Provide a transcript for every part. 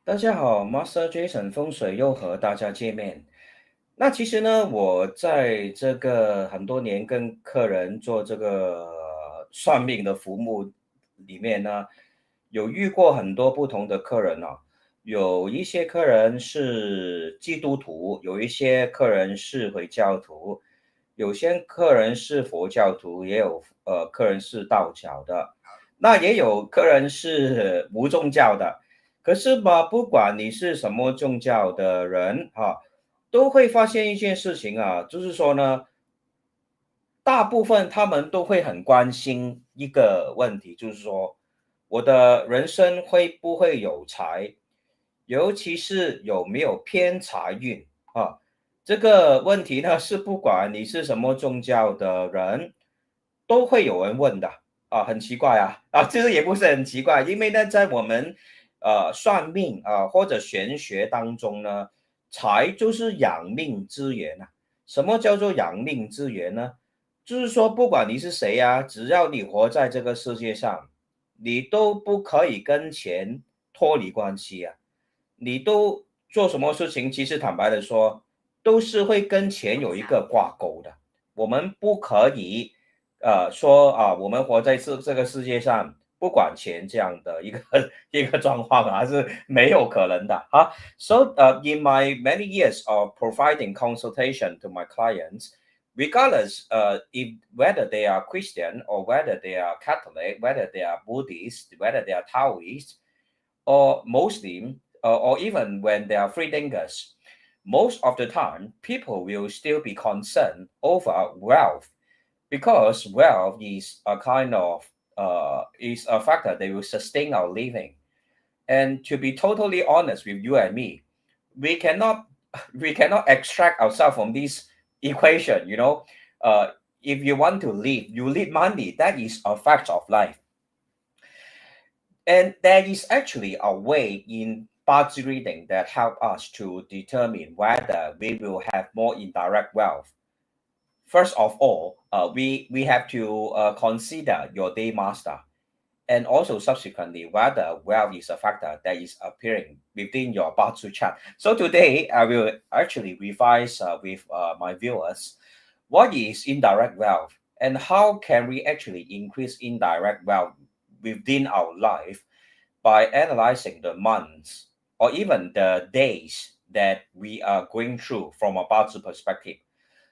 大家好，Master Jason 风水又和大家见面。那其实呢，我在这个很多年跟客人做这个算命的服务里面呢，有遇过很多不同的客人啊。有一些客人是基督徒，有一些客人是回教徒，有些客人是佛教徒，也有客人是道教的，那也有客人是无宗教的。可是吧，不管你是什么宗教的人都会发现一件事情啊，就是说呢，大部分他们都会很关心一个问题，就是说我的人生会不会有财，尤其是有没有偏财运啊？这个问题呢，是不管你是什么宗教的人，都会有人问的啊，很奇怪其实也不是很奇怪，因为呢，在我们算命或者玄学当中呢，财就是养命之源啊。什么叫做养命之源呢？就是说，不管你是谁只要你活在这个世界上，你都不可以跟钱脱离关系啊。你都做什么事情，其实坦白的说，都是会跟钱有一个挂钩的。我们不可以说我们活在这个世界上不管钱这样的一个一个状况是没有可能的啊。So in my many years of providing consultation to my clients, regardless if whether they are Christian or whether they are Catholic, whether they are Buddhist, whether they are Taoist or Muslim, or even when they are free thinkers, most of the time people will still be concerned over wealth because wealth is a kind of is a factor that will sustain our living. And to be totally honest with you and me, we cannot we cannot extract ourselves from this equation. If you want to live, you need money. That is a fact of life. And there is actually a way in Bazi reading that help us to determine whether we will have more indirect wealth. First of all, we have to consider your day master, and also subsequently whether wealth is a factor that is appearing within your Bazi chart. So today I will actually revise with my viewers what is indirect wealth and how can we actually increase indirect wealth within our life by analyzing the months or even the days that we are going through from a 八字 perspective。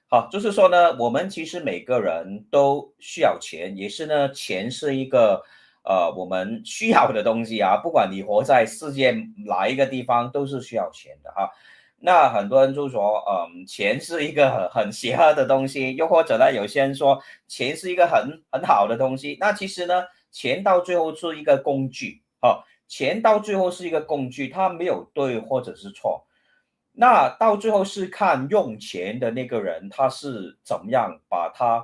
好，就是说呢，我们其实每个人都需要钱，也是呢，钱是一个我们需要的东西不管你活在世界哪一个地方，都是需要钱的那很多人就说，钱是一个很邪恶的东西，又或者呢，有些人说钱是一个很好的东西。那其实呢，钱到最后是一个工具钱到最后是一个工具，它没有对或者是错。那到最后是看用钱的那个人，他是怎么样把他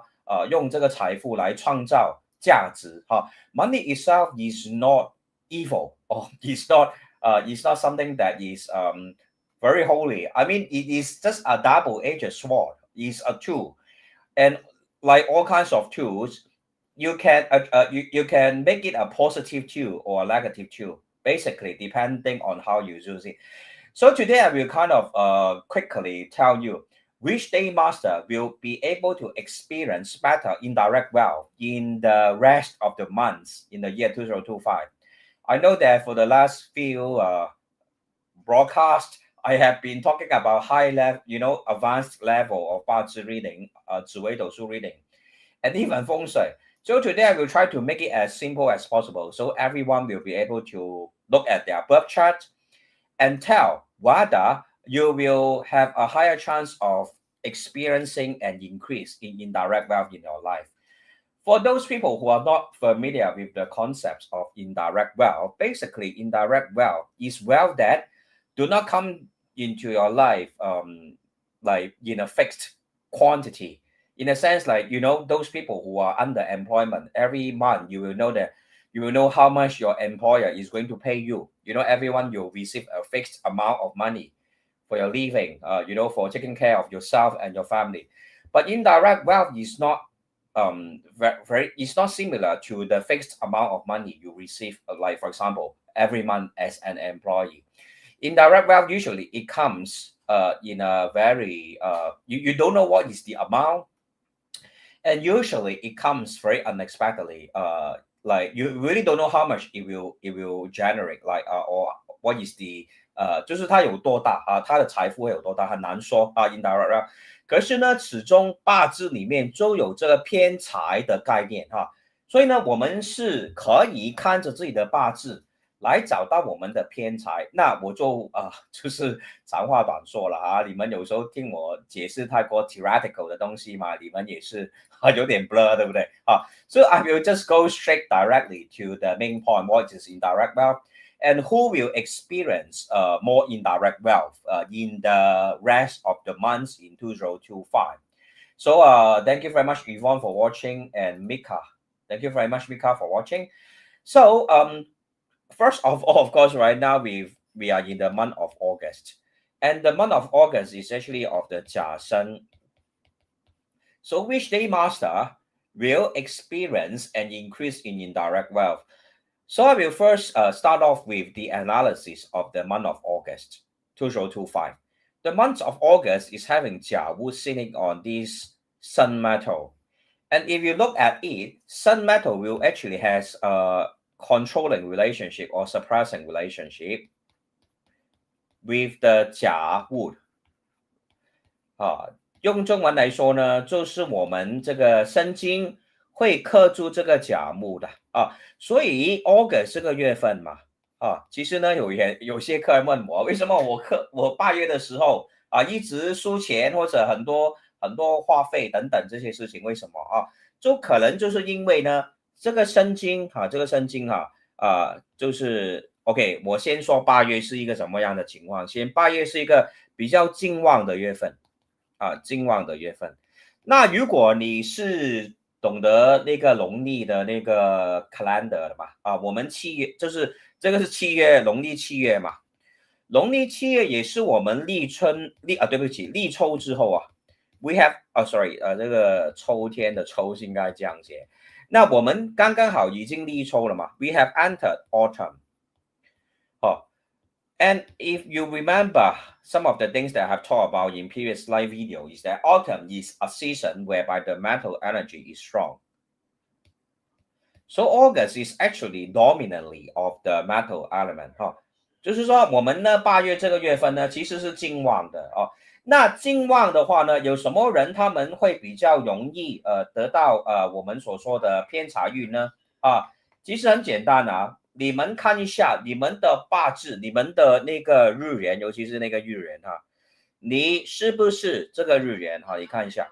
用这个财富来创造价值Money itself is not evil or it's not something that is very holy. I mean, it is just a double-edged sword. It's a tool, and like all kinds of tools, you can make it a positive tool or a negative tool, basically depending on how you use it. So today I will kind of quickly tell you which day master will be able to experience better indirect wealth in the rest of the months in the year 2025. I know that for the last few broadcasts, I have been talking about high level, advanced level of 八字 reading, 紫微斗数 reading, and even 风水. So today I will try to make it as simple as possible so everyone will be able to look at their birth chart and tell whether you will have a higher chance of experiencing an increase in indirect wealth in your life. For those people who are not familiar with the concepts of indirect wealth, basically indirect wealth is wealth that do not come into your life like in a fixed quantity. In a sense, like those people who are under employment, every month you will know that you will know how much your employer is going to pay you. Everyone will receive a fixed amount of money for your living, for taking care of yourself and your family. But indirect wealth is not it's not similar to the fixed amount of money you receive, like for example, every month as an employee. Indirect wealth usually it comes in a very you don't know what is the amount, and usually it comes very unexpectedly. Like you really don't know how much it will generate, like or what is the 就是它有多大啊，它的财富会有多大，很难说啊，indirect。可是呢，始终八字里面都有这个偏财的概念哈，所以呢，我们是可以看着自己的八字来找到我们的偏财。那我就就是长话短说了啊，你们有时候听我解释太过 theoretical 的东西嘛，你们也是有点 blur， 对不对啊？So I will just go straight directly to the main point, what is indirect wealth. And who will experience more indirect wealth in the rest of the months in 2025. So thank you very much, Yvonne, for watching, and Mika. Thank you very much, Mika, for watching. So first of all, of course, right now we are in the month of August. And the month of August is actually of the Jia Shen. So which day master will experience an increase in indirect wealth? So I will first start off with the analysis of the month of August 2025. The month of August is having Jia Wu sitting on this sun metal. And if you look at it, sun metal will actually has a controlling relationship or suppressing relationship with the Jia Wood. 用中文来说呢，就是我们这个生金会克住这个甲木的所以 August 这个月份嘛其实呢有些客人问我，为什么我8月的时候一直输钱或者很多话费等等这些事情，为什么就可能就是因为呢这个生金就是 OK， 我先说8月是一个什么样的情况。先8月是一个比较静旺的月份静旺的月份。那如果你是懂得那个农历的那个 calendar 的嘛我们7月就是这个是7月，农历7月嘛，农历7月也是我们立秋之后we have sorry 这个秋天的秋是应该这样写。那我们刚刚好已经立秋了嘛 ，we have entered autumn。And if you remember, some of the things that I have talked about in previous live video is that autumn is a season whereby the metal energy is strong. So August is actually dominantly of the metal element 就是说我们呢8月这个月份呢其实是静旺的那静旺的话呢，有什么人他们会比较容易得到我们所说的偏财运呢其实很简单你们看一下你们的八字，你们的那个日元，尤其是那个日元你是不是这个日元你看一下，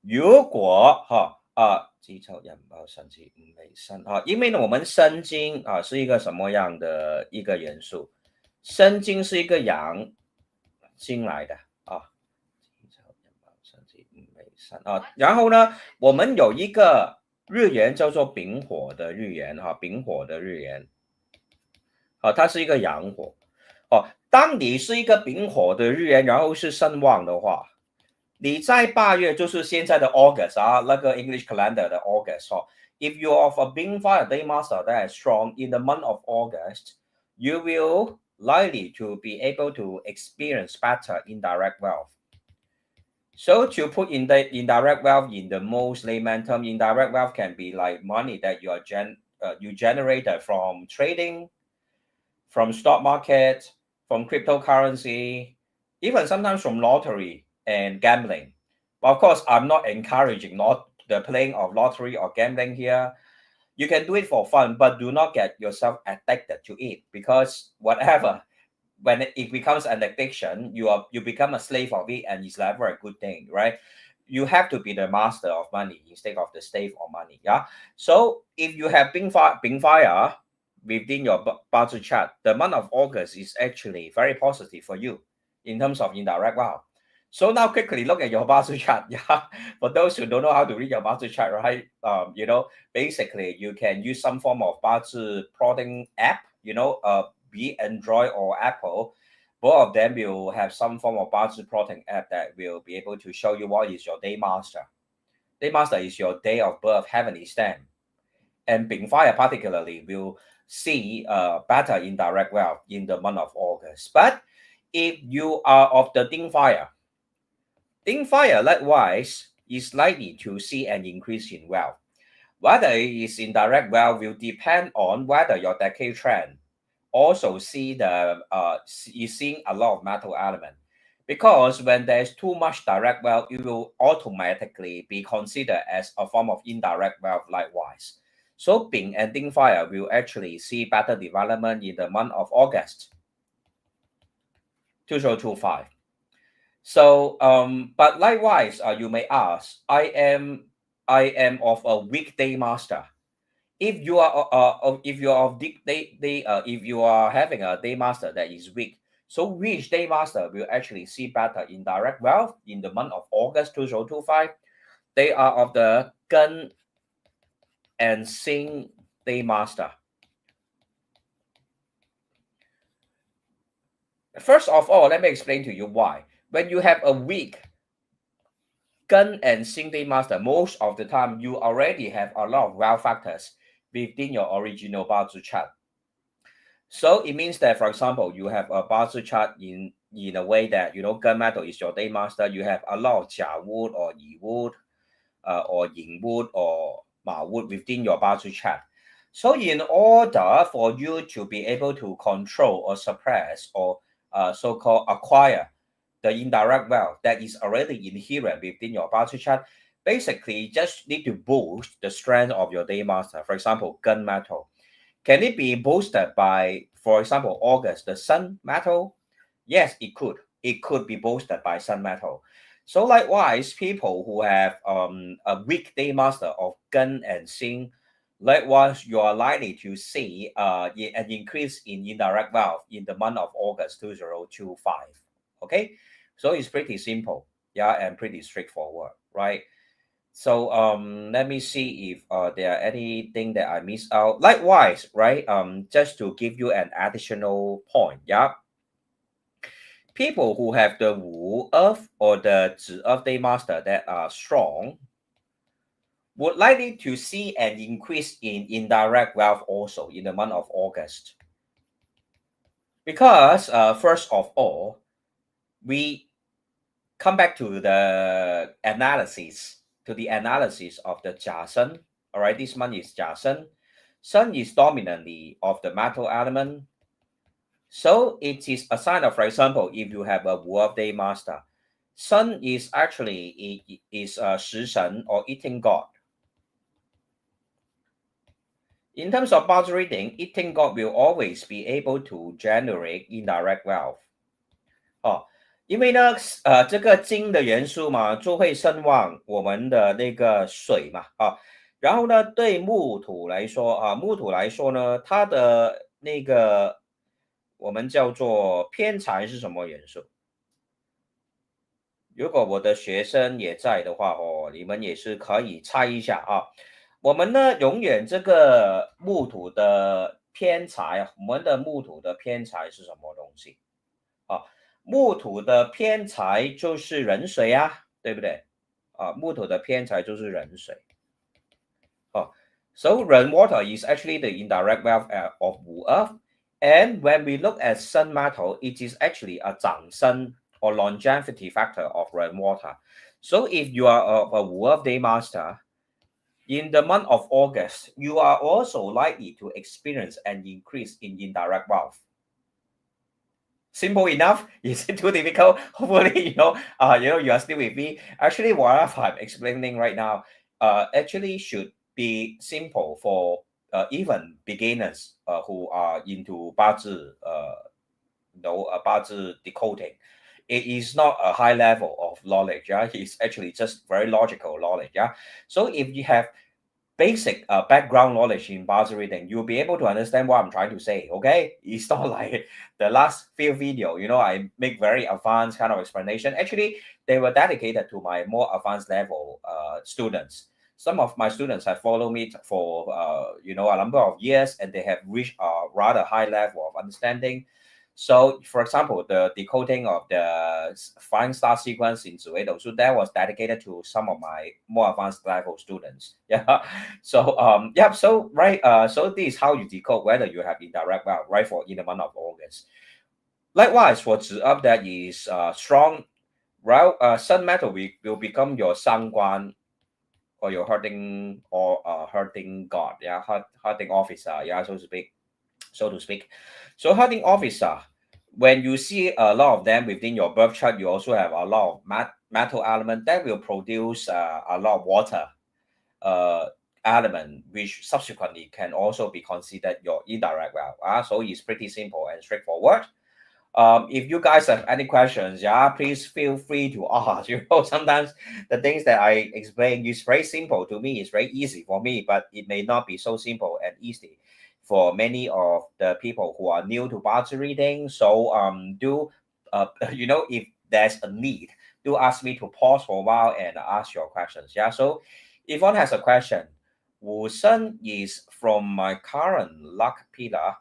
如果基础人保神奇没生因为呢我们生金是一个什么样的一个元素？生金是一个阳金来的基础人保神奇没生然后呢我们有一个日元叫做丙火的日元丙火的日元它是一个阳火当你是一个丙火的日元，然后是身旺的话，你在8月就是现在的 August 那个 English calendar 的 August if you are of a being fire day master that is strong in the month of August, you will likely to be able to experience better indirect wealth. So to put in the indirect wealth in the most layman term, indirect wealth can be like money that you generated from trading, from stock market, from cryptocurrency, even sometimes from lottery and gambling. But of course, I'm not encouraging the playing of lottery or gambling here. You can do it for fun, but do not get yourself addicted to it, because whatever, when it becomes an addiction, you become a slave of it, and it's never a good thing, right? You have to be the master of money instead of the slave of money. So if you have been fire within your Bazi chart, the month of August is actually very positive for you in terms of indirect wealth. So now quickly look at your Bazi chart. For those who don't know how to read your Bazi chart, right? Basically you can use some form of Bazi plotting app, be Android or Apple. Both of them will have some form of Bazi plotting app that will be able to show you what is your day master. Day master is your day of birth heavenly stamp. And Bing Fire particularly will see better indirect wealth in the month of August. But if you are of the Ding fire likewise is likely to see an increase in wealth. Whether it is indirect wealth will depend on whether your decade trend also see is seeing a lot of metal element. Because when there's too much direct wealth, it will automatically be considered as a form of indirect wealth likewise. So Bing and Ding fire will actually see better development in the month of August 2025. So, but likewise, you may ask, I am of a weekday master. If you are if you are of if you are having a day master that is weak, so which day master will actually see better indirect wealth in the month of August 2025? They are of the Gun and Sing day master. First of all, let me explain to you why. When you have a weak Gun and Sing day master, most of the time you already have a lot of wealth factors within your original Bazi chart. So it means that, for example, you have a Bazi chart in a way that, gunmetal is your day master. You have a lot of Jia wood or Yi wood or Yin wood or Ma wood within your Bazi chart. So in order for you to be able to control or suppress or so-called acquire the indirect wealth that is already inherent within your Bazi chart, basically you just need to boost the strength of your day master. For example, gunmetal. Can it be boosted by, for example, August, the sun metal? Yes, it could. It could be boosted by sun metal. So likewise, people who have a weak day master of Gun and Sing, likewise, you are likely to see an increase in indirect wealth in the month of August 2025. Okay, so it's pretty simple, yeah, and pretty straightforward, right? So let me see if there are anything that I missed out. Likewise, right? Just to give you an additional point, yeah. People who have the Wu Earth or the Zi Earth day master that are strong would likely to see an increase in indirect wealth also in the month of August. Because first of all, we come back to the analysis of the Jia Sun. All right, this month is Jia Sun. Sun is dominantly of the metal element. So it is a sign of, for example, if you have a Wu of day master, Sun is actually a Shi Shen or eating god. In terms of Bazi reading, eating god will always be able to generate indirect wealth. 因为呢，这个金的元素嘛，就会生旺我们的那个水嘛，然后呢，对木土来说呢，它的那个我们叫做偏财是什么元素？如果我的学生也在的话，你们也是可以猜一下啊。我们呢，永远这个木土的偏财，我们的木土的偏财是什么东西？木土的偏财就是壬水啊，对不对？木土的偏财就是壬水。So rainwater is actually the indirect wealth of Wu Earth. And when we look at sun metal, it is actually a 长生 or longevity factor of rainwater. So if you are a Wu Earth day master, in the month of August, you are also likely to experience an increase in indirect wealth. Simple enough? Is it too difficult? Hopefully, you are still with me. Actually, what I'm explaining right now, actually should be simple for even beginners who are into Bazi, Bazi decoding. It is not a high level of knowledge. Yeah, it's actually just very logical knowledge. Yeah, so if you have basic background knowledge in Bazi reading, you'll be able to understand what I'm trying to say. Okay, it's not like the last few video. I make very advanced kind of explanation. Actually, they were dedicated to my more advanced level students. Some of my students have followed me for a number of years, and they have reached a rather high level of understanding. So, for example, the decoding of the flying star sequence in 紫微斗数, that was dedicated to some of my more advanced level students. Yeah. So, yeah. So, right. So this is how you decode whether you have indirect wealth, right? For in the month of August. Likewise, for 子up, that is strong. Well, sun metal will become your 伤官 or your hurting god. Yeah, hurting officer. Yeah, so to speak. So hurting officer, when you see a lot of them within your birth chart, you also have a lot of metal element that will produce a lot of water uh, element, which subsequently can also be considered your indirect wealth. So it's pretty simple and straightforward. If you guys have any questions, yeah, please feel free to ask. Sometimes the things that I explain is very simple to me, it's very easy for me, but it may not be so simple and easy for many of the people who are new to Bazi reading. So do if there's a need, do ask me to pause for a while and ask your questions. Yeah. So if one has a question, Wu Shen is from my current luck pillar.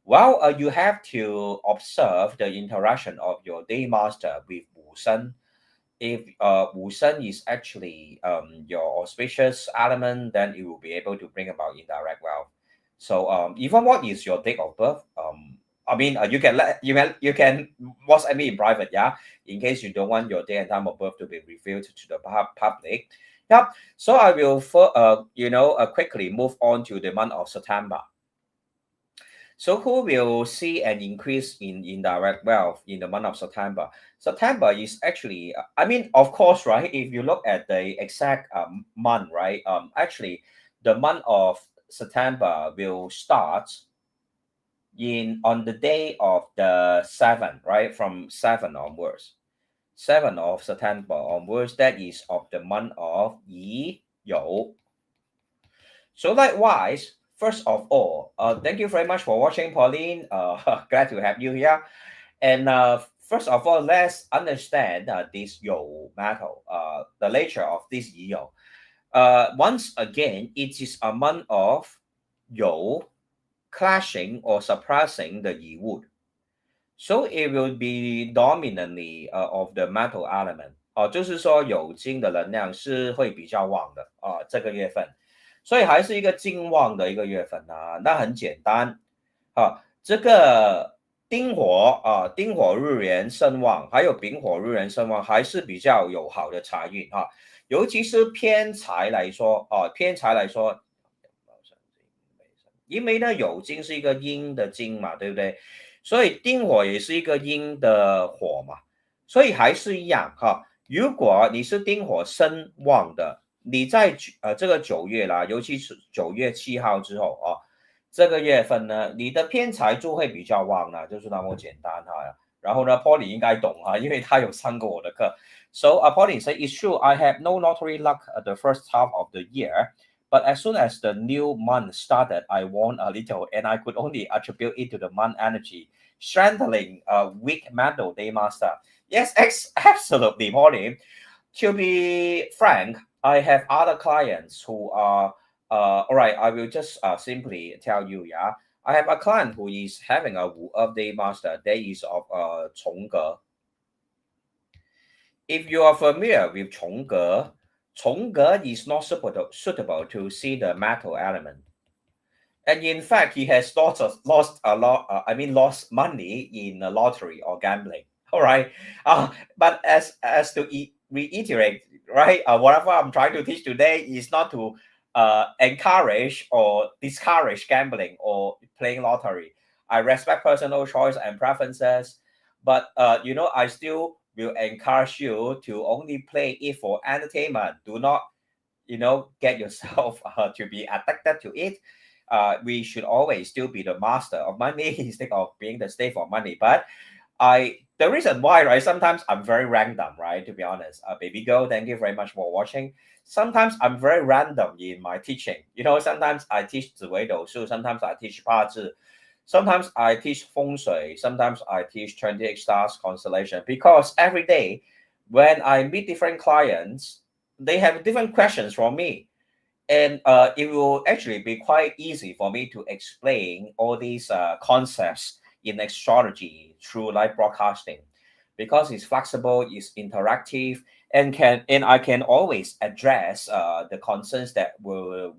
Well, you have to observe the interaction of your day master with Wu Shen. If Wu Shen is actually your auspicious element, then it will be able to bring about indirect wealth. So even what is your date of birth? I mean, you can WhatsApp me in private, yeah, in case you don't want your day and time of birth to be revealed to the public. Yeah. So I will quickly move on to the month of September. So who will see an increase in indirect wealth in the month of September? September is actually, I mean, of course, right? If you look at the exact month, right? Actually, the month of September will start on the day of the 7th, right? From 7 onwards. 7th of September onwards, that is of the month of Yi You. So likewise, first of all, thank you very much for watching, Pauline. Glad to have you here. And first of all, let's understand this Yo metal, the nature of this Yo. Once again, it is a month of Yo clashing or suppressing the Yi wood. So it will be dominantly of the metal element. 就是说酉金的能量是会比较旺的这个月份。所以还是一个金旺的一个月份啊，那很简单这个丁火丁火日元盛旺，还有丙火日元盛旺，还是比较有好的财运尤其是偏财来说偏财来说，因为呢酉金是一个阴的金嘛，对不对？所以丁火也是一个阴的火嘛，所以还是一样如果你是丁火生旺的，你在这个9月啦，尤其是9月7号之后这个月份呢，你的偏财就会比较旺啦，就是那么简单然后呢 ，Polly 应该懂因为他有上过我的课。So Polly said, "It's true. I have no lottery luck at the first half of the year, but as soon as the new month started, I won a little, and I could only attribute it to the month energy, strengthening a weak mental day master." Yes, absolutely, Polly. To be frank, I have other clients who are all right. I will just simply tell you, yeah. I have a client who is having a Wu of day master that is of Chongge. If you are familiar with Chongge, Chongge is not suitable to see the metal element. And in fact, he has lost a lot. Lost money in the lottery or gambling. All right. But as to reiterate, right? Whatever I'm trying to teach today is not to encourage or discourage gambling or playing lottery. I respect personal choice and preferences, but I still will encourage you to only play it for entertainment. Do not, get yourself to be addicted to it. We should always still be the master of money instead of being the slave of money. But the reason why, right? Sometimes I'm very random, right? To be honest, baby girl, thank you very much for watching. Sometimes I'm very random in my teaching. Sometimes I teach 紫微斗数, sometimes I teach 八字, sometimes I teach feng shui, sometimes I teach 28 stars constellation. Because every day, when I meet different clients, they have different questions from me. And it will actually be quite easy for me to explain all these concepts in astrology through live broadcasting, because it's flexible, it's interactive, and I can always address the concerns that were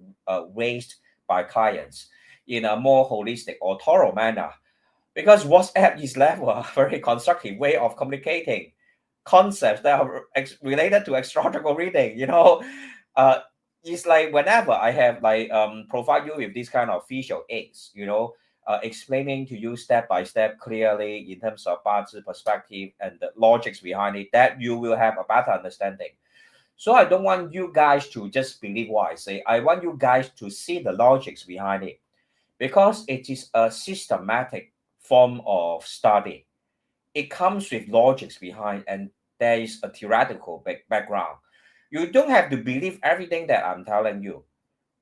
raised by clients in a more holistic or thorough manner. Because WhatsApp is level a very constructive way of communicating concepts that are related to astrological reading. It's like whenever I have provide you with this kind of visual aids, explaining to you step by step clearly in terms of Bazi perspective and the logics behind it, that you will have a better understanding. So I don't want you guys to just believe what I say. I want you guys to see the logics behind it, because it is a systematic form of study. It comes with logics behind, and there is a theoretical background. You don't have to believe everything that I'm telling you,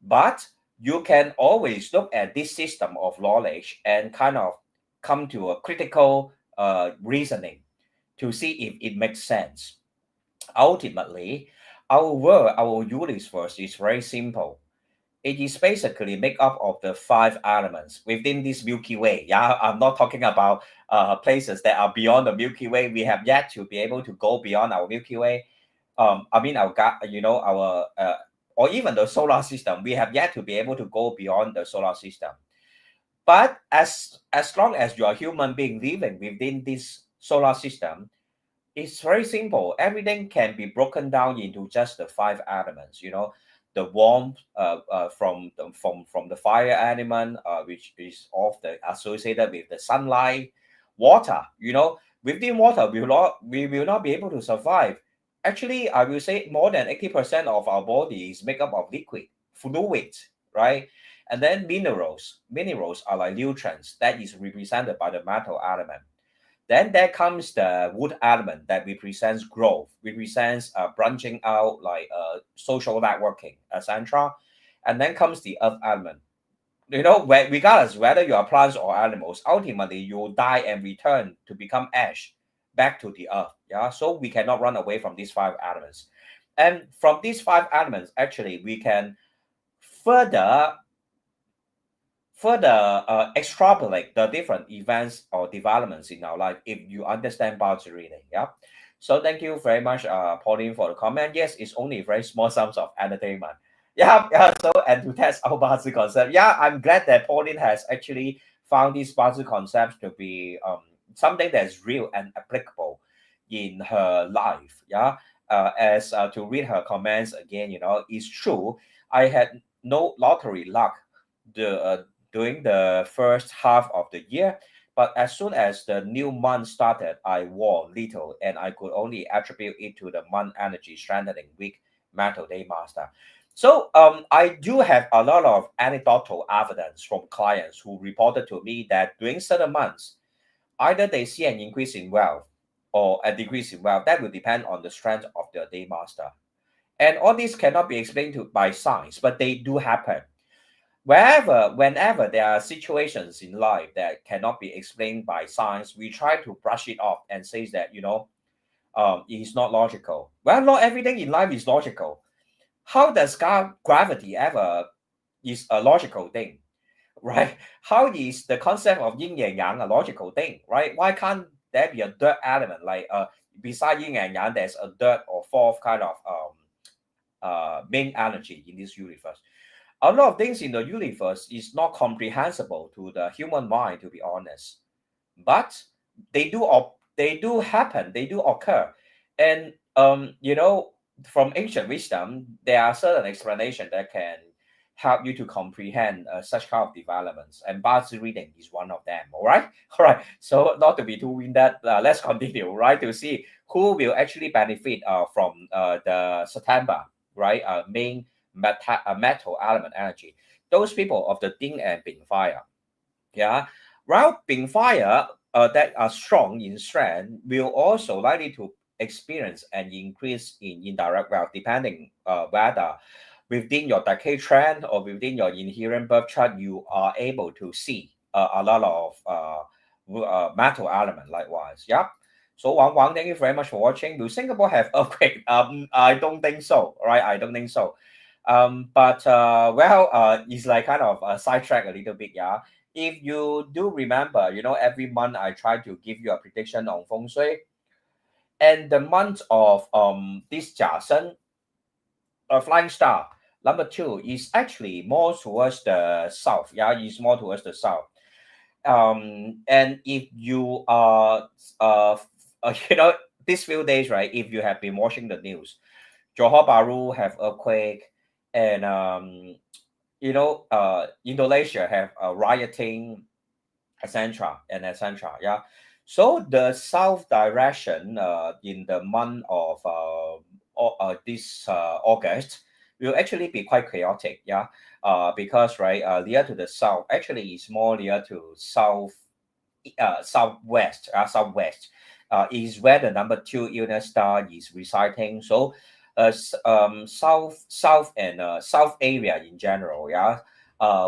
but you can always look at this system of knowledge and kind of come to a critical reasoning to see if it makes sense. Ultimately, our world, our universe is very simple. It is basically made up of the 5 elements within this Milky Way. Yeah, I'm not talking about places that are beyond the Milky Way. We have yet to be able to go beyond our Milky Way. I mean, our or even the solar system. We have yet to be able to go beyond the solar system. But as long as you are a human being living within this solar system, it's very simple. Everything can be broken down into just the 5 elements. The warmth from the fire element, which is often associated with the sunlight. Water, within water, we will not be able to survive. Actually, I will say more than 80% of our body is made up of liquid, fluid, right? And then minerals. Minerals are like nutrients that is represented by the metal element. Then there comes the wood element that represents growth, represents branching out, like social networking, etc. And then comes the earth element. Regardless whether you are plants or animals, ultimately you will die and return to become ash back to the earth. Yeah, so we cannot run away from these 5 elements. And from these 5 elements, actually, we can further extrapolate the different events or developments in our life if you understand Bazi reading. Yeah. So thank you very much, Pauline, for the comment. Yes, it's only very small sums of entertainment. Yeah. So, and to test our Bazi concept. Yeah, I'm glad that Pauline has actually found these Bazi concepts to be something that's real and applicable in her life. Yeah. As to read her comments again, it's true. I had no lottery luck during the first half of the year. But as soon as the new month started, I won little, and I could only attribute it to the month energy strengthening weak metal day master. So I do have a lot of anecdotal evidence from clients who reported to me that during certain months, either they see an increase in wealth or a decrease in wealth. That will depend on the strength of the day master. And all this cannot be explained by science, but they do happen. Whenever there are situations in life that cannot be explained by science, we try to brush it off and say that, it is not logical. Well, not everything in life is logical. How does gravity ever is a logical thing, right? How is the concept of yin and yang a logical thing, right? Why can't there be a dirt element, like beside yin and yang, there's a dirt or fourth kind of main energy in this universe? A lot of things in the universe is not comprehensible to the human mind, to be honest, but they do happen, they do occur. And from ancient wisdom, there are certain explanations that can help you to comprehend such kind of developments, and Bazi reading is one of them. All right. So not to be too winded, let's continue, right, to see who will actually benefit from the September, right, main metal element energy. Those people of the Ding and Bing fire. Yeah. While Bing fire that are strong in strength will also likely to experience an increase in indirect wealth, depending whether within your decade trend or within your inherent birth chart you are able to see a lot of metal element likewise. Yeah. So Wang, thank you very much for watching. Will Singapore have earthquake? I don't think so. Right, I don't think so. But it's like kind of a sidetrack a little bit. Yeah, if you do remember, every month I try to give you a prediction on feng shui, and the month of this Jiasen, flying star number 2 is actually more towards the south. Yeah, is more towards the south. And if you are these few days, right, if you have been watching the news, Johor Bahru have earthquake, and Indonesia have rioting, etc. and etc. Yeah, so the south direction in the month of this August will actually be quite chaotic. Yeah, because right, near to the south actually is more near to southwest is where the number 2 illness star is residing. So south and south area in general, yeah,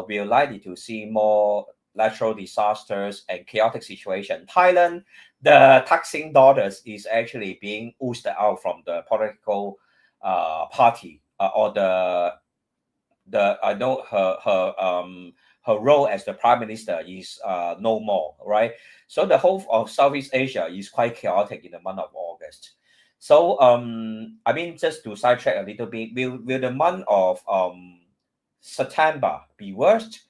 we're likely to see more natural disasters and chaotic situation. Thailand, the taxing daughters is actually being ousted out from the political party, or the I know her role as the prime minister is no more, right? So the whole of Southeast Asia is quite chaotic in the month of August. So I mean, just to sidetrack a little bit, will the month of September be worst?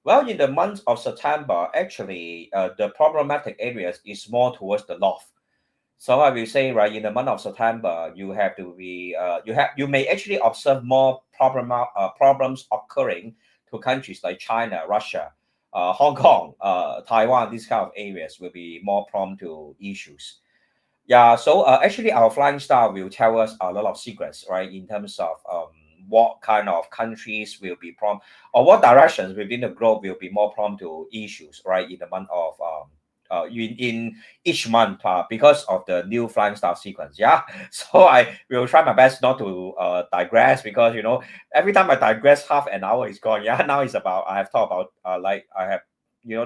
Well, in the month of September, actually, the problematic areas is more towards the north. So I will say, right, in the month of September, you have to be, you may actually observe more problems occurring to countries like China, Russia, Hong Kong, Taiwan. These kind of areas will be more prone to issues. Yeah, so actually, our flying star will tell us a lot of secrets, right, in terms of what kind of countries will be prone, or what directions within the globe will be more prone to issues, right, in the month of in each month, because of the new flying star sequence. Yeah, so I will try my best not to digress, because every time I digress, half an hour is gone. Yeah, now it's about, I have talked about like I have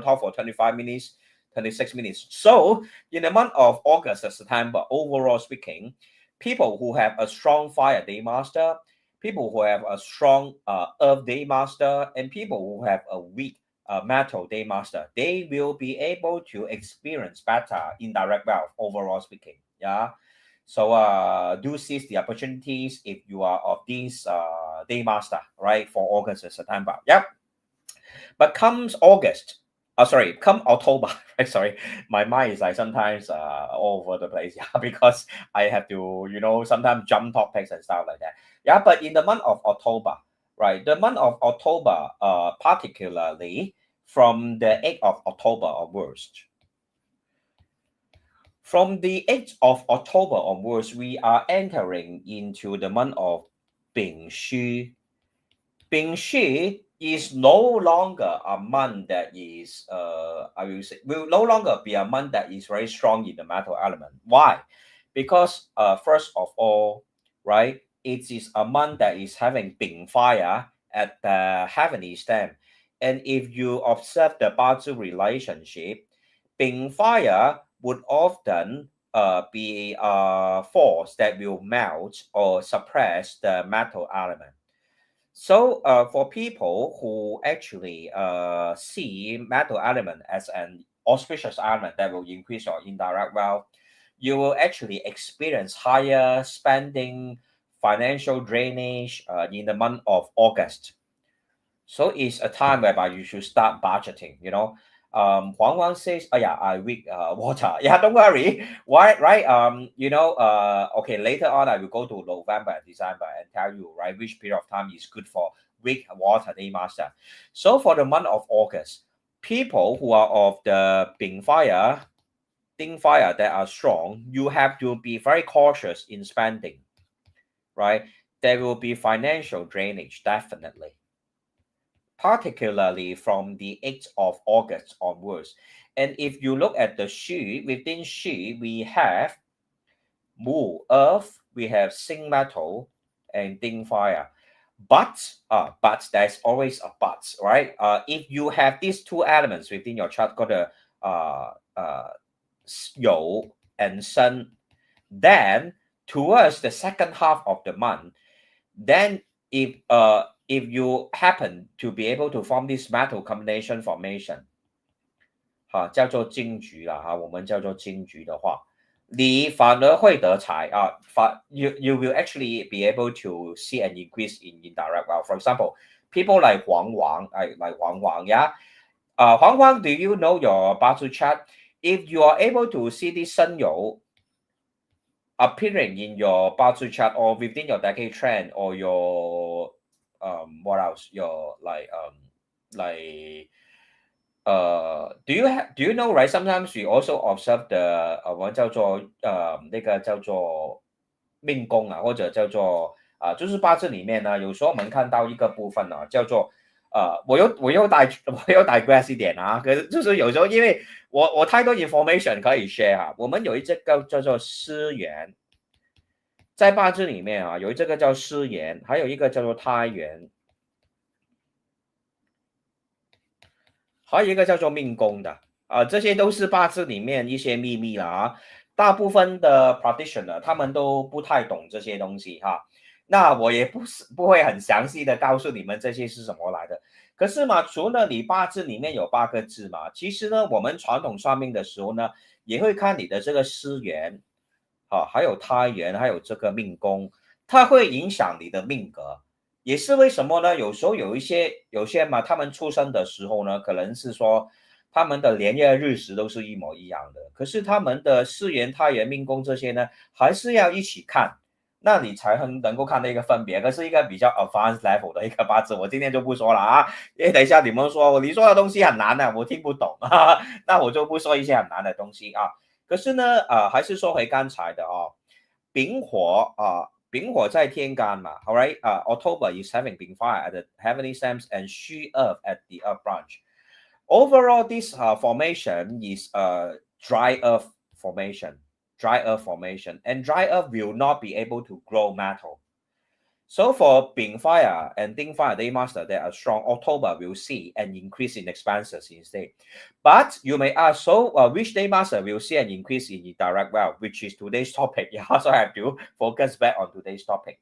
talked for 25 minutes, 26 minutes. So in the month of August and September, overall speaking, people who have a strong fire day master, people who have a strong earth day master, and people who have a weak metal day master, they will be able to experience better indirect wealth, overall speaking. Yeah. So do seize the opportunities if you are of this day master, right, for August and September. Yep. But comes August, sorry, come October, right? Sorry, my mind is like sometimes all over the place. Yeah, because I have to, sometimes jump topics and stuff like that. Yeah, but in the month of October, right? The month of October, particularly from the 8th of October onwards. From the 8th of October onwards, we are entering into the month of Bing Xu. Bing Shi is no longer a month that is, I will say, will no longer be a month that is very strong in the metal element. Why? Because, first of all, right, it is a month that is having Bing fire at the heavenly stem. And if you observe the Bazi relationship, Bing fire would often be a force that will melt or suppress the metal element. So for people who actually see metal element as an auspicious element that will increase your indirect wealth, you will actually experience higher spending, financial drainage in the month of August. So it's a time whereby you should start budgeting. Huang Wang says, "Oh yeah, I weak water." Yeah, don't worry. Why, right? Okay. Later on, I will go to November and December and tell you, right, which period of time is good for weak water day master. So for the month of August, people who are of the Bing fire, Ding fire that are strong, you have to be very cautious in spending, right? There will be financial drainage, definitely, particularly from the 8th of August onwards. And if you look at the Xu, within Xu, we have Mu, earth, we have Sing metal, and Ding fire. But there's always a but, right? If you have these two elements within your chart, got a Yo and Sun, then towards the second half of the month, then if you happen to be able to form this metal combination formation， 叫做金局啦，我们叫做金局的话，你反而会得财啊，you will actually be able to see an increase in indirect wealth. For example, people like Huang Wang, yeah. Huang Wang, do you know your Bazi chart? If you are able to see this 身有 appearing in your Bazi chart or within your decade trend or your what else? Your do you know, right? Sometimes we also observe the 我们叫做那个叫做命宫啊，或者叫做就是八字里面呢，有时候我们看到一个部分呢，叫做我又digress 一点啊，可是就是有时候因为我太多 information 可以 share 哈，我们有这个叫做师元，在八字里面啊，有这个叫师元，还有一个叫做胎元。还有一个叫做命宫的这些都是八字里面一些秘密了啊。大部分的 practitioner 他们都不太懂这些东西哈。那我也不会很详细的告诉你们这些是什么来的。可是嘛，除了你八字里面有8个字嘛，其实呢，我们传统算命的时候呢，也会看你的这个师元还有胎元，还有这个命宫，它会影响你的命格。也是为什么呢？有时候有些嘛，他们出生的时候呢，可能是说他们的年月日时都是一模一样的，可是他们的师元、胎元、命宫这些呢，还是要一起看，那你才能够看到一个分别。可是一个比较 advanced level 的一个八字，我今天就不说了啊，因为等一下你们说你说的东西很难的，我听不懂啊，那我就不说一些很难的东西啊。可是呢，还是说回刚才的丙火丙火在天干嘛 ，all right? October is having 丙 fire at the heavenly stems and 戌 earth at the earth branch. Overall, this formation is a dry earth formation, and dry earth will not be able to grow metal. So for Bing Fire and Ding Fire Day Master that are strong, October will see an increase in expenses instead. But you may ask, so which Day Master will see an increase in indirect wealth, which is today's topic? Yeah, so I have to focus back on today's topic.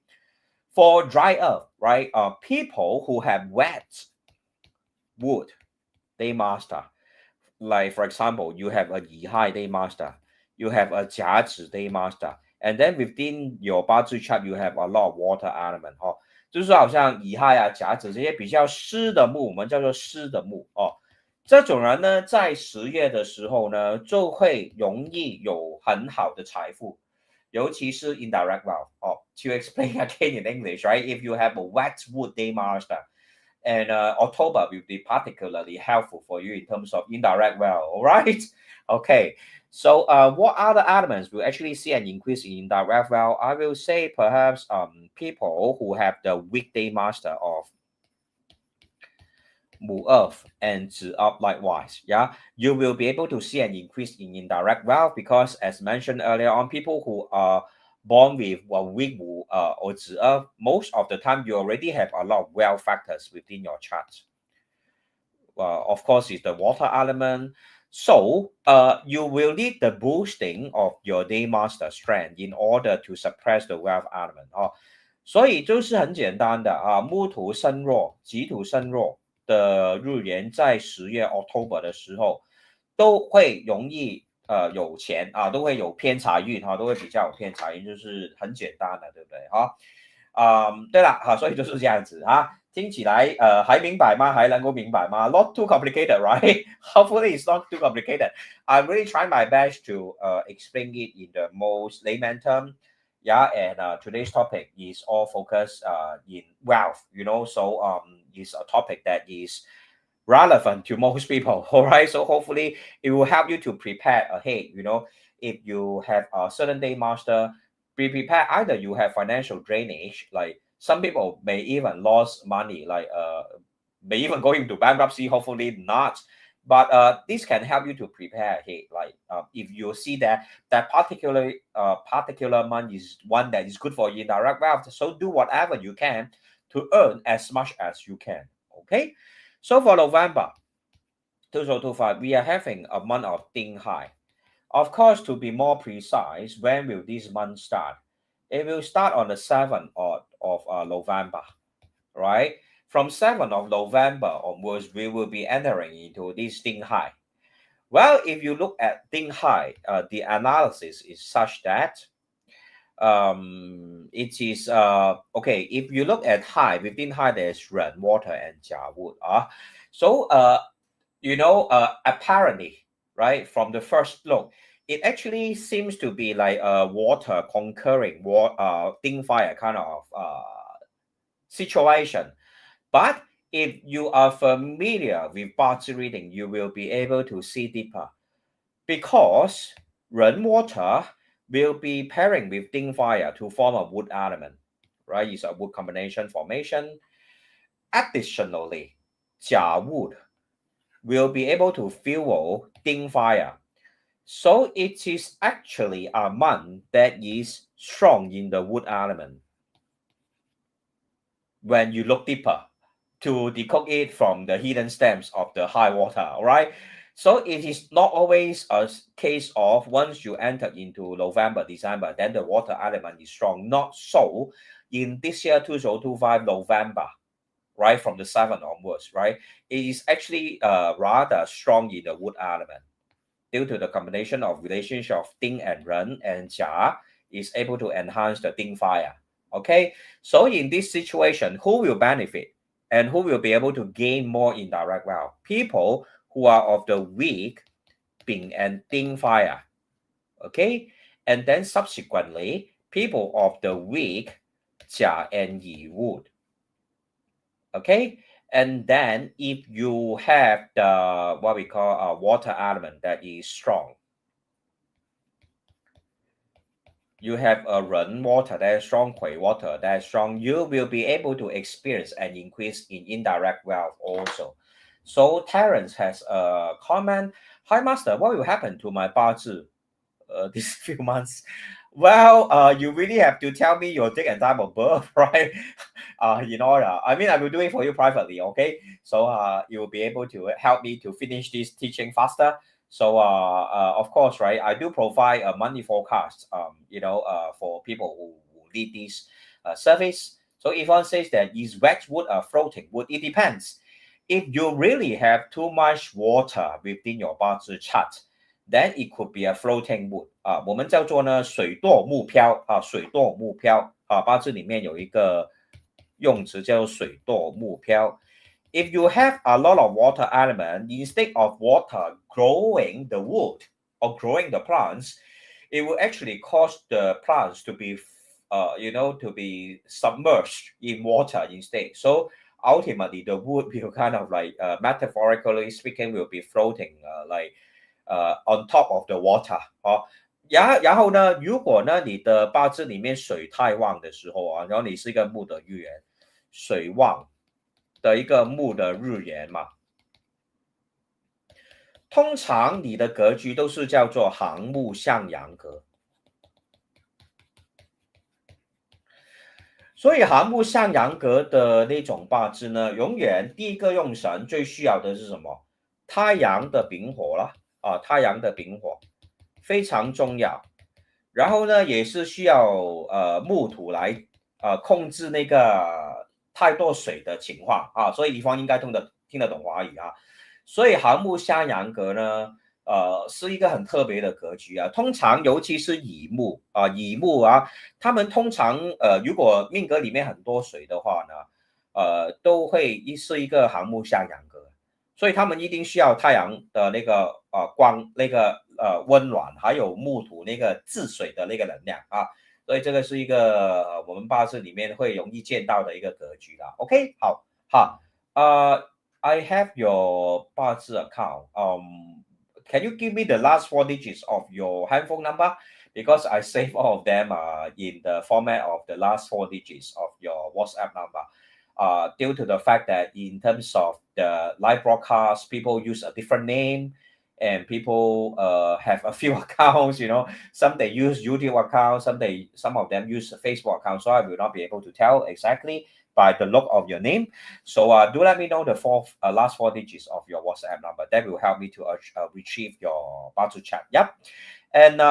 For dry earth, right? People who have wet wood Day Master, like for example, you have a Yihai Day Master, you have a Jiazhi Day Master. And then within your Bazi chart, you have a lot of water element 就是好像乙亥甲子这些比较湿的木，我们叫做湿的木这种人呢，在10月的时候呢，就会容易有很好的财富，尤其是 indirect wealth To explain again in English, right? If you have a wet wood day master, and October will be particularly helpful for you in terms of indirect wealth. All right, okay. So what other elements will actually see an increase in indirect wealth? I will say perhaps people who have the weekday master of Mu Earth and Zi Earth likewise. Yeah, you will be able to see an increase in indirect wealth because, as mentioned earlier on, people who are born with weak Wu or Zi Earth, most of the time you already have a lot of wealth factors within your chart. Of course, it's the water element. So you will need the boosting of your day master strength in order to suppress the wealth element 所以就是很简单的木土生弱，己土生弱的日元在10月 October 的时候，都会容易有钱都会有偏财运都会比较有偏财运，就是很简单的，对不对对了所以就是这样子听起来还明白吗？还能够明白吗？ Not too complicated, right? Hopefully it's not too complicated. I'm really trying my best to explain it in the most layman term. Yeah, and today's topic is all focused in wealth, so it's a topic that is relevant to most people. All right, so hopefully it will help you to prepare ahead. If you have a certain day master, be prepared. Either you have financial drainage, like some people may even lose money, like may even go into bankruptcy. Hopefully not. But this can help you to prepare ahead. Like if you see that particular month is one that is good for you in direct wealth, so do whatever you can to earn as much as you can. Okay. So for November 2025, we are having a month of Ding Hai. Of course, to be more precise, when will this month start? It will start on the 7th of November. right? From 7th of November onwards, we will be entering into this Ding Hai. Well, if you look at Ding Hai, the analysis is such that it is okay. If you look at Hai, within Hai there's Ren, water, and Jia wood. So apparently, right, from the first look, it actually seems to be like water conquering Ding fire kind of situation. But if you are familiar with Bazi reading, you will be able to see deeper because rainwater will be pairing with Ding fire to form a wood element, right? It's a wood combination formation. Additionally, Jia wood will be able to fuel Ding fire. So it is actually a month that is strong in the wood element when you look deeper to decode it from the hidden stems of the high water, all right? So it is not always a case of once you enter into November, December, then the water element is strong. Not so in this year, 2025 November, right, from the 7th onwards, right? It is actually rather strong in the wood element due to the combination of relationship of Ding and Ren and Jia is able to enhance the Ding fire. Okay, so in this situation, who will benefit and who will be able to gain more indirect wealth? People who are of the weak Bing and Ding fire. Okay, and then subsequently, people of the weak Jia and Yi wood. Okay, and then if you have the what we call a water element that is strong, you have a Ren water that is strong, Hui water that is strong, you will be able to experience an increase in indirect wealth also. So Terence has a comment. Hi master, what will happen to my Bazi these few months? Well, you really have to tell me your date and time of birth, right? In order. I mean, I will do it for you privately, okay? So you will be able to help me to finish this teaching faster. So of course, right, I do provide a money forecast, for people who need this service. So if one says that is wet wood or floating wood, it depends. If you really have too much water within your Bazi chart, then it could be a floating wood 我们叫做呢水堕木漂水堕木漂八字里面有一个用词叫做水堕木漂。If you have a lot of water element, instead of water growing the wood or growing the plants, it will actually cause the plants to be, to be submerged in water instead. So ultimately, the wood will kind of like, metaphorically speaking, will be floating on top of the water 然后呢，如果呢你的八字里面水太旺的时候然后你是一个木的日元，水旺的一个木的日元嘛，通常你的格局都是叫做航木向阳格。所以航木向阳格的那种八字呢，永远第一个用神最需要的是什么？太阳的丙火啦，太阳的丙火非常重要。然后呢，也是需要木土来控制那个太多水的情况所以李芳应该听得懂华语所以航木向阳格呢，是一个很特别的格局通常尤其是乙木他们通常如果命格里面很多水的话呢，都会是一个航木向阳格，所以他们一定需要太阳的那个光那个温暖，还有木土那个治水的那个能量所以这个是一个我们八字里面会容易见到的一个格局啦。OK， 好I have your 八字 account. Can you give me the last 4 digits of your handphone number? Because I save all of them in the format of the last 4 digits of your WhatsApp number. Due to the fact that in terms of the live broadcast, people use a different name and people have a few accounts, some they use YouTube accounts, some of them use a Facebook account. So I will not be able to tell exactly by the look of your name. So do let me know the last 4 digits of your WhatsApp number. That will help me to retrieve your Bazi chat. Yep. And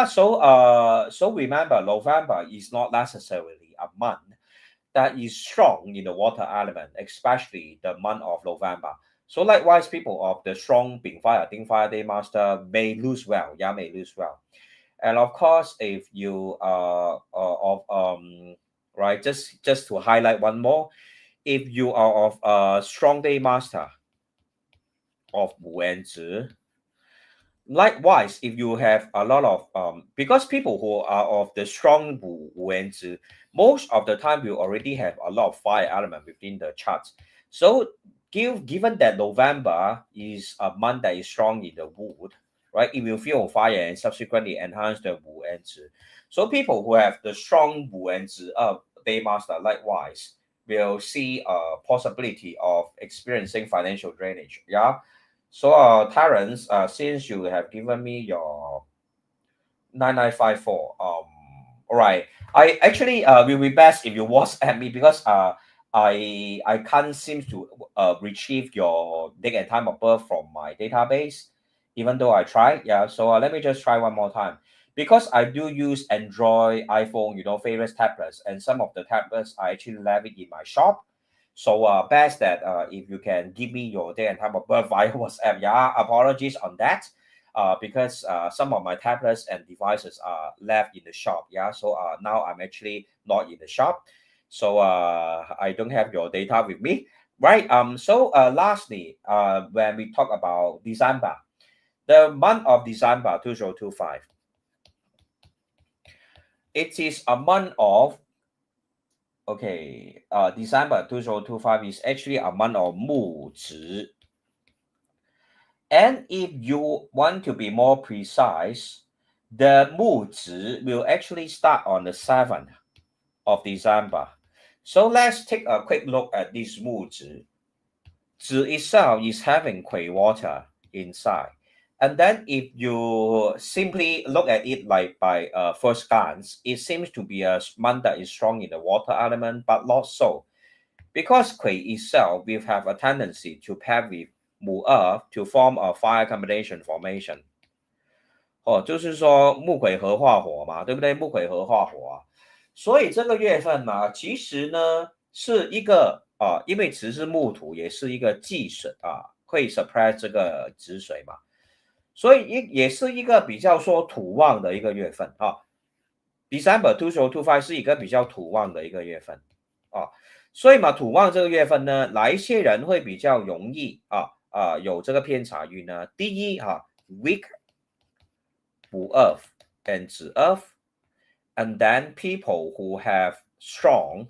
so remember, November is not necessarily a month that is strong in the water element, especially the month of November. So likewise, people of the strong Bing Fire, Ding Fire Day Master may lose well, yeah, may lose well. And of course, if you of right, just to highlight one more, if you are of a strong day master of Wu and Zi, likewise, if you have a lot of because people who are of the strong Wu and Zi, most of the time you already have a lot of fire element within the charts. So given that November is a month that is strong in the wood, right? It will feel on fire and subsequently enhance the Wu and Zi. So people who have the strong Wu and Zi day master likewise will see a possibility of experiencing financial drainage. Yeah. So, Terence, since you have given me your 9954, all right. I actually will be best if you WhatsApp me because I can't seem to retrieve your date and time of birth from my database, even though I tried. Yeah. So let me just try one more time because I do use Android, iPhone, various tablets, and some of the tablets I actually left it in my shop. So best that if you can give me your date and time of birth via WhatsApp. Yeah, apologies on that. Because some of my tablets and devices are left in the shop. Yeah, so now I'm actually not in the shop, so I don't have your data with me. Right. So lastly, when we talk about December, the month of December 2025, it is a month of December 2025 is actually a month of Mu Zi. And if you want to be more precise, the Mu Zi will actually start on the 7th of December. So let's take a quick look at this Mu Zi. Zi itself is having Kui water inside. And then if you simply look at it like by first glance, it seems to be a month that is strong in the water element, but not so. Because Kui itself will have a tendency to pair with Mu Earth to form a fire combination formation. 就是说木癸合化火嘛，对不对？木癸合化火啊，所以这个月份呢，其实呢是一个因为池是木土，也是一个忌水会 suppress 这个子水嘛，所以也是一个比较说土旺的一个月份啊。December 2025是一个比较土旺的一个月份啊，所以嘛，土旺这个月份呢，哪一些人会比较容易有这个偏财运呢？第一weak Wu Earth and Zi Earth, and then people who have strong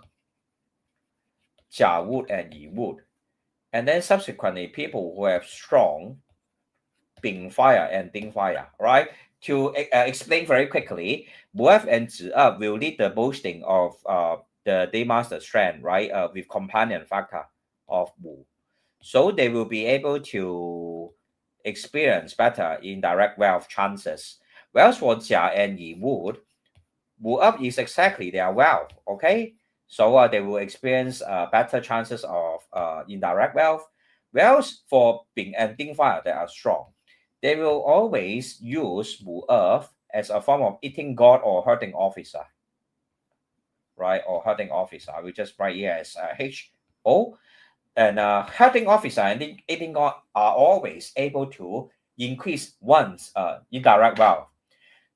Jia Wood and Yi Wood, and then subsequently people who have strong Bing Fire and Ding Fire, right? To explain very quickly, Wu Earth and Zi Earth will lead the boosting of the day master strength, right? With companion factor of Wu. So they will be able to experience better indirect wealth chances. Whereas for Jia and Yi Wood, Wu Up is exactly their wealth, okay? So they will experience better chances of indirect wealth. Whereas for Bing and Ding Fire, they are strong. They will always use Wu Earth as a form of eating god or hurting officer, right? Or hurting officer. We just write here as HO. And hurting officer and eating god are always able to increase one's indirect wealth.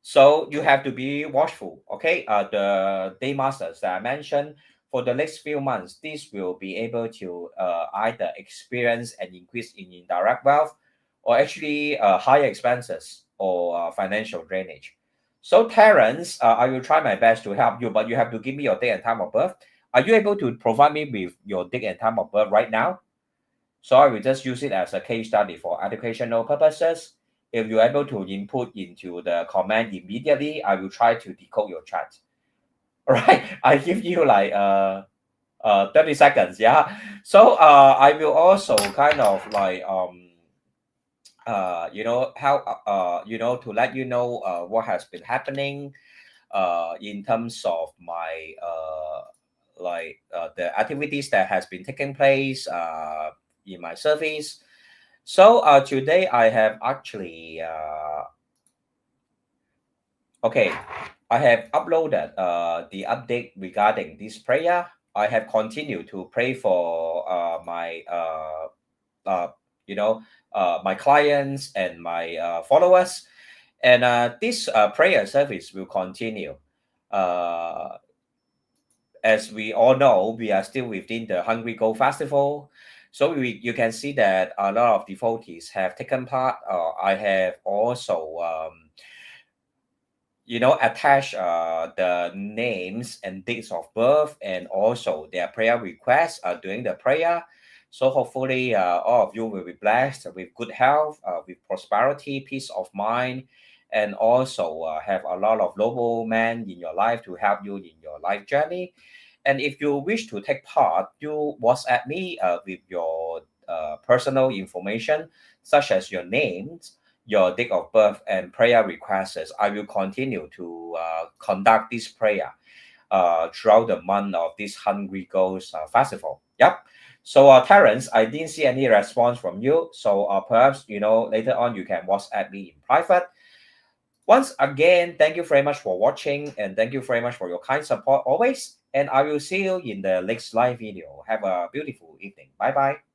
So you have to be watchful, okay? The day masters that I mentioned, for the next few months, this will be able to either experience an increase in indirect wealth or actually higher expenses or financial drainage. So Terence, I will try my best to help you, but you have to give me your date and time of birth. Are you able to provide me with your date and time of birth right now? So I will just use it as a case study for educational purposes. If you're able to input into the comment immediately, I will try to decode your chat. All right, I give you like 30 seconds. Yeah. So I will also kind of like how to let you know what has been happening in terms of my the activities that has been taking place in my service. So today I have actually I have uploaded the update regarding this prayer I have continued to pray for my my clients and my followers, and this prayer service will continue. Uh, as we all know, we are still within the Hungry Gold Festival. So you can see that a lot of devotees have taken part. I have also, attached the names and dates of birth and also their prayer requests during the prayer. So hopefully all of you will be blessed with good health, with prosperity, peace of mind, and also have a lot of noble men in your life to help you in your life journey. And if you wish to take part, you WhatsApp me with your personal information, such as your names, your date of birth, and prayer requests. I will continue to conduct this prayer throughout the month of this Hungry Ghost Festival. Yep. So, Terence, I didn't see any response from you. So, perhaps, later on you can WhatsApp me in private. Once again, thank you very much for watching and thank you very much for your kind support always. And I will see you in the next live video. Have a beautiful evening. Bye bye.